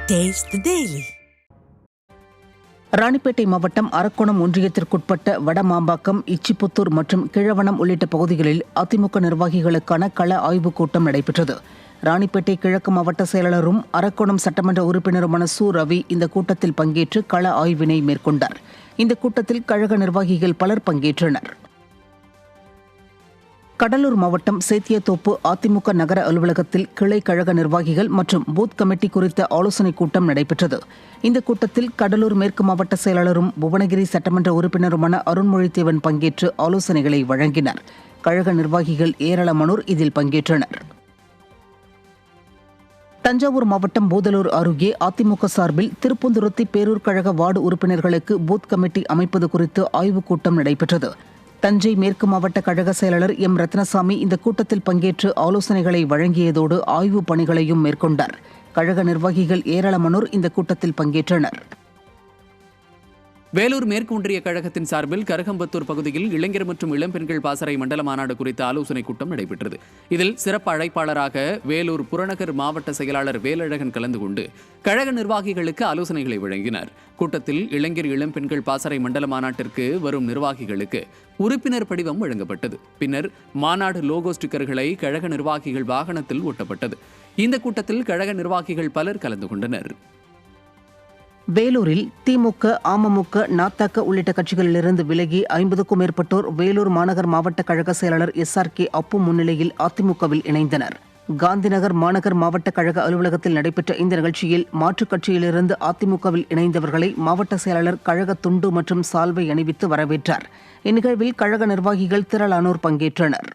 Taste the Daily. Ranipet மாவட்டம் அரக்கோணம் ஒன்றியத்திற்குட்பட்ட வடமாம்பாக்கம், இச்சிப்புத்தூர் மற்றும் கிழவனம் உள்ளிட்ட பகுதிகளில் அதிமுக நிர்வாகிகளுக்கான கள ஆய்வுக் கூட்டம் நடைபெற்றது. ராணிப்பேட்டை கிழக்கு மாவட்ட செயலாளரும் அரக்கோணம் சட்டமன்ற உறுப்பினருமான சு. ரவி இந்த கூட்டத்தில் பங்கேற்று கள ஆய்வினை மேற்கொண்டார். இந்த கூட்டத்தில் கழக நிர்வாகிகள் பலர் பங்கேற்றனர். கடலூர் மாவட்டம் சேத்தியத்தோப்பு அதிமுக நகர அலுவலகத்தில் கிளை கழக நிர்வாகிகள் மற்றும் பூத் கமிட்டி குறித்த ஆலோசனைக் கூட்டம் நடைபெற்றது. இந்த கூட்டத்தில் கடலூர் மேற்கு மாவட்ட செயலாளரும் புவனகிரி சட்டமன்ற உறுப்பினருமான அருண்மொழித்தேவன் பங்கேற்று ஆலோசனைகளை வழங்கினர். கழக நிர்வாகிகள் ஏராளமானோர் இதில் பங்கேற்றனர். தஞ்சாவூர் மாவட்டம் பூதலூர் அருகே அதிமுக சார்பில் திருப்பந்துருத்தி பேரூர் கழக வார்டு உறுப்பினர்களுக்கு பூத் கமிட்டி அமைப்பது குறித்து ஆய்வுக் கூட்டம் நடைபெற்றது. தஞ்சை மேற்கு மாவட்ட கழக செயலாளர் எம். ரத்னசாமி இந்த கூட்டத்தில் பங்கேற்று ஆலோசனைகளை வழங்கியதோடு ஆய்வுப் பணிகளையும் மேற்கொண்டார். கழக நிர்வாகிகள் ஏராளமானோர் இந்த கூட்டத்தில் பங்கேற்றனர். வேலூர் மேற்கு ஒன்றிய கழகத்தின் சார்பில் கரகம்பத்தூர் பகுதியில் இளைஞர் மற்றும் இளம்பெண்கள் பாசறை மண்டல மாநாடு குறித்த ஆலோசனைக் கூட்டம் நடைபெற்றது. இதில் சிறப்பு அழைப்பாளராக வேலூர் புறநகர் மாவட்ட செயலாளர் வேலழகன் கலந்து கொண்டு கழக நிர்வாகிகளுக்கு ஆலோசனைகளை வழங்கினார். கூட்டத்தில் இளைஞர் இளம்பெண்கள் பாசறை மண்டல மாநாட்டிற்கு வரும் நிர்வாகிகளுக்கு உறுப்பினர் படிவம் வழங்கப்பட்டது. பின்னர் மாநாடு லோகோ ஸ்டிக்கர்களை கழக நிர்வாகிகள் வாகனத்தில் ஒட்டப்பட்டது. இந்த கூட்டத்தில் கழக நிர்வாகிகள் பலர் கலந்து கொண்டனர். வேலூரில் திமுக, அமமுக, நாத்தக உள்ளிட்ட கட்சிகளிலிருந்து விலகி 50க்கும் மேற்பட்டோர் வேலூர் மாநகர் மாவட்ட கழக செயலாளர் SRK அப்பு முன்னிலையில் அதிமுகவில் இணைந்தனர். காந்திநகர் மாநகர் மாவட்ட கழக அலுவலகத்தில் நடைபெற்ற இந்த நிகழ்ச்சியில் மாற்றுக் கட்சியிலிருந்து அதிமுகவில் இணைந்தவர்களை மாவட்ட செயலாளர் கழக துண்டு மற்றும் சால்வை அணிவித்து வரவேற்றார். இந்நிகழ்வில் கழக நிர்வாகிகள் திரளானோர் பங்கேற்றனர்.